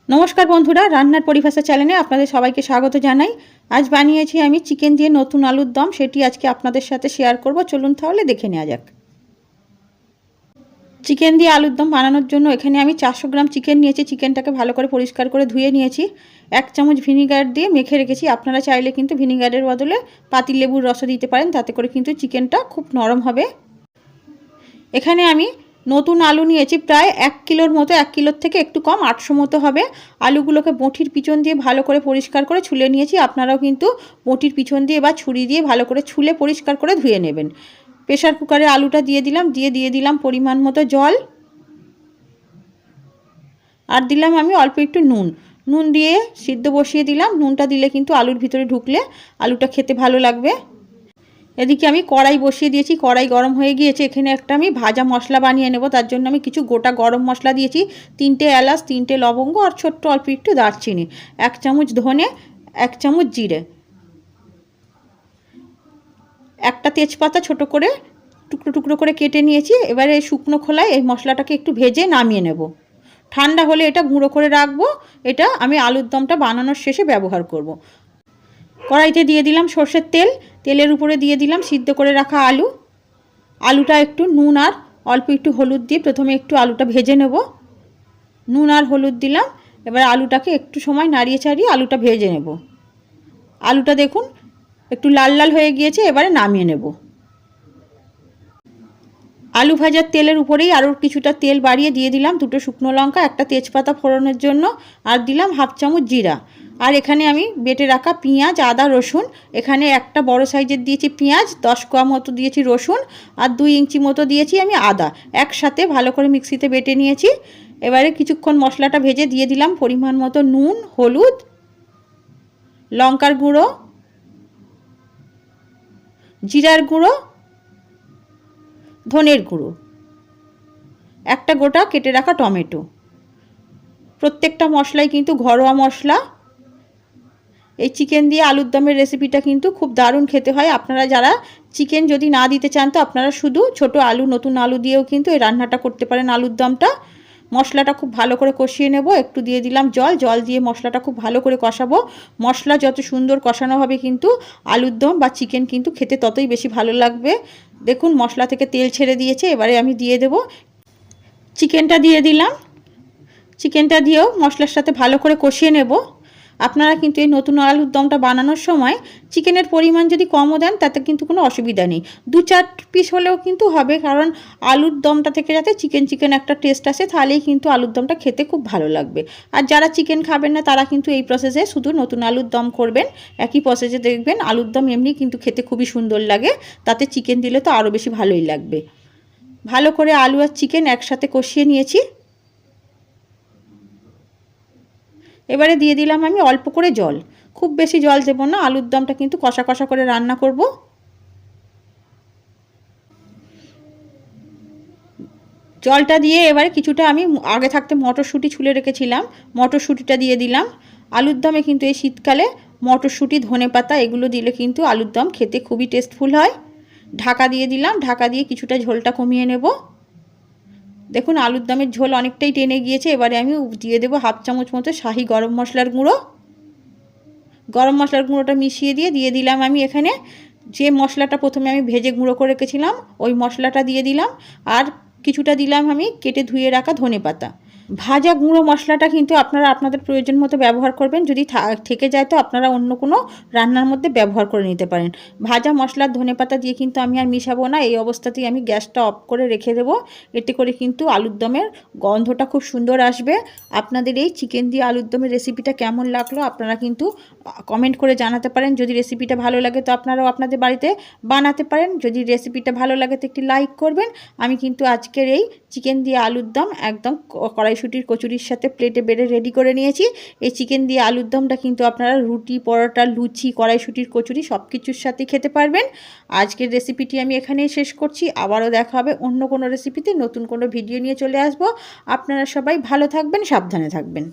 नमस्कार बंधुरा रान्नार परिभाषा चैनेले आपनादेर सबाइके स्वागत जानाई। आज बानिয়েছি আমি चिकेन दिए नतून आलुर दम, सेटी आजके आपनादेर साथे शेयर करब। चलुन ताहले देखे नेওয়া যাক। चिकेन दिए आलुर दम बानानोर जोन्नो एखाने आमी 400 ग्राम चिकेन निয়েছি। चिकेनटाके भालो करे परिष्कार करे धुए निয়েছি। 1 चामच ভিনিগার দিয়ে মেখে রেখেছি। আপনারা চাইলে কিন্তু ভিনিগারের বদলে পাতিলেবুর রসও দিতে পারেন, তাতে করে কিন্তু চিকেনটা খুব নরম হবে। এখানে আমি নতুন আলু নিয়েছি প্রায় 1 কিলোর মতো, 1 কিলোর থেকে একটু কম, 800 মতো হবে। আলুগুলোকে বটির পিছন দিয়ে ভালো করে পরিষ্কার করে ছুলে নিয়েছি। আপনারাও কিন্তু বটির পিছন দিয়ে বা ছুরি দিয়ে ভালো করে ছুলে পরিষ্কার করে ধুয়ে নেবেন। প্রেসার কুকারে আলুটা দিয়ে দিলাম পরিমাণ মতো জল, আর দিলাম আমি অল্প একটু নুন দিয়ে সিদ্ধ বসিয়ে দিলাম। নুনটা দিলে কিন্তু আলুর ভিতরে ঢুকলে আলুটা খেতে ভালো লাগবে। এদিকে আমি কড়াই বসিয়ে দিয়েছি, কড়াই গরম হয়ে গিয়েছে। এখানে একটা আমি ভাজা মশলা বানিয়ে নেব। তার জন্য আমি কিছু গোটা গরম মশলা দিয়েছি, 3টে এলাচ, 3টে লবঙ্গ আর ছোট্ট অল্প একটু দারচিনি, 1 চামচ ধনে, 1 চামচ জিরে, একটা তেজপাতা ছোট করে টুকরো টুকরো করে কেটে নিয়েছি। এবারে এই শুকনো খোলায় এই মশলাটাকে একটু ভেজে নামিয়ে নেব। ঠান্ডা হলে এটা গুঁড়ো করে রাখবো। এটা আমি আলুর দমটা বানানোর শেষে ব্যবহার করব। কড়াইতে দিয়ে দিলাম সরষের তেল, তেলের উপরে দিয়ে দিলাম সিদ্ধ করে রাখা আলুটা একটু নুন আর অল্প একটু হলুদ দিয়ে প্রথমে একটু আলুটা ভেজে নেব। নুন আর হলুদ দিলাম। এবার আলুটাকে একটু সময় নাড়িয়ে চাড়িয়ে আলুটা ভেজে নেব। আলুটা দেখুন একটু লাল লাল হয়ে গিয়েছে, এবারে নামিয়ে নেব। আলু ভাজার তেলের উপরেই আরও কিছুটা তেল বাড়িয়ে দিয়ে দিলাম 2টো শুকনো লঙ্কা, একটা তেজপাতা ফোড়নের জন্য, আর দিলাম 1/2 চামচ জিরা। আর এখানে আমি বেটে রাখা পেঁয়াজ, আদা, রসুন, এখানে একটা বড় সাইজের দিয়েছি পেঁয়াজ, 10 কোয়া মতো দিয়েছি রসুন, আর 2 ইঞ্চি মতো দিয়েছি আমি আদা, একসাথে ভালো করে মিক্সিতে বেটে নিয়েছি। এবারে কিছুক্ষণ মশলাটা ভেজে দিয়ে দিলাম পরিমাণ মতো নুন, হলুদ, লঙ্কার গুঁড়ো, জিরার গুঁড়ো, ধনের গুঁড়ো, একটা গোটা কেটে রাখা টমেটো। প্রত্যেকটা মশলাই কিন্তু ঘরোয়া মশলা। এই চিকেন দিয়ে আলুর দমের রেসিপিটা কিন্তু খুব দারুণ খেতে হয়। আপনারা যারা চিকেন যদি না দিতে চান তো আপনারা শুধু ছোট আলু, নতুন আলু দিয়েও কিন্তু এই রান্নাটা করতে পারেন আলুর দমটা। মশলাটা খুব ভালো করে কষিয়ে নেব। একটু দিয়ে দিলাম জল দিয়ে মশলাটা খুব ভালো করে কষাবো। মশলা যত সুন্দর কষানো হবে কিন্তু আলুর দম বা চিকেন কিন্তু খেতে ততই বেশি ভালো লাগবে। দেখুন মশলা থেকে তেল ছেড়ে দিয়েছে। এবারে আমি দিয়ে দেব চিকেনটা, দিয়ে দিলাম। চিকেনটা দিয়েও মশলার সাথে ভালো করে কষিয়ে নেব। আপনারা কিন্তু এই নতুন আলুর দমটা বানানোর সময় চিকেনের পরিমাণ যদি কমও দেন তাতে কিন্তু কোনো অসুবিধা নেই, 2-4 পিস হলেও কিন্তু হবে, কারণ আলুর দমটা থেকে যাতে চিকেন একটা টেস্ট আসে, তাহলেই কিন্তু আলুর দমটা খেতে খুব ভালো লাগবে। আর যারা চিকেন খাবেন না তারা কিন্তু এই প্রসেসে শুধু নতুন আলুর দম করবেন। একই প্রসেসে দেখবেন আলুর দম এমনি কিন্তু খেতে খুবই সুন্দর লাগে, তাতে চিকেন দিলে তো আরও বেশি ভালোই লাগবে। ভালো করে আলু আর চিকেন একসাথে কষিয়ে নিয়েছি। এবারে দিয়ে দিলাম আমি অল্প করে জল, খুব বেশি জল দেব না, আলুর দমটা কিন্তু কষা কষা করে রান্না করব। জলটা দিয়ে এবারে কিছুটা আমি আগে থাকতে মটরশুঁটি ছুলে রেখেছিলাম, মটরশুঁটিটা দিয়ে দিলাম। আলুর দমে কিন্তু এই শীতকালে মটরশুঁটি, ধনেপাতা এগুলো দিলে কিন্তু আলুর দম খেতে খুবই টেস্টফুল হয়। ঢাকা দিয়ে দিলাম, ঢাকা দিয়ে কিছুটা ঝোলটা কমিয়ে নেব। দেখুন আলুর দমের ঝোল অনেকটাই টেনে গিয়েছে। এবারে আমি দিয়ে দেবো 1/2 চামচ মতো শাহি গরম মশলার গুঁড়ো। গরম মশলার গুঁড়োটা মিশিয়ে দিয়ে দিলাম আমি এখানে যে মশলাটা প্রথমে আমি ভেজে গুঁড়ো করে রেখেছিলাম ওই মশলাটা দিয়ে দিলাম, আর কিছুটা দিলাম আমি কেটে ধুয়ে রাখা ধনেপাতা। ভাজা গুঁড়ো মশলাটা কিন্তু আপনারা আপনাদের প্রয়োজন মতো ব্যবহার করবেন, যদি থেকে যায় তো আপনারা অন্য কোনো রান্নার মধ্যে ব্যবহার করে নিতে পারেন। ভাজা মশলার ধনেপাতা দিয়ে কিন্তু আমি আর মিশাবো না, এই অবস্থাতেই আমি গ্যাসটা অফ করে রেখে দেবো। এতে করে কিন্তু আলুর দমের গন্ধটা খুব সুন্দর আসবে। আপনাদের এই চিকেন দিয়ে আলুর দমের রেসিপিটা কেমন লাগলো আপনারা কিন্তু কমেন্ট করে জানাতে পারেন। যদি রেসিপিটা ভালো লাগে তো আপনারাও আপনাদের বাড়িতে বানাতে পারেন। যদি রেসিপিটা ভালো লাগে তো একটি লাইক করবেন। আমি কিন্তু আজকের এই চিকেন দিয়ে আলুর দম একদম কড়াইশুঁটির কচুরির সাথে প্লেটে বেড়ে রেডি করে নিয়েছি। এই চিকেন দিয়ে আলুর দমটা কিন্তু আপনারা রুটি, পরোটা, লুচি, কড়াইশুঁটির কচুরি সব কিছুর সাথে খেতে পারবেন। আজকের রেসিপিটি আমি এখানেই শেষ করছি। আবারও দেখা হবে অন্য কোনো রেসিপিতে, নতুন কোনো ভিডিও নিয়ে চলে আসব। আপনারা সবাই ভালো থাকবেন, সাবধানে থাকবেন।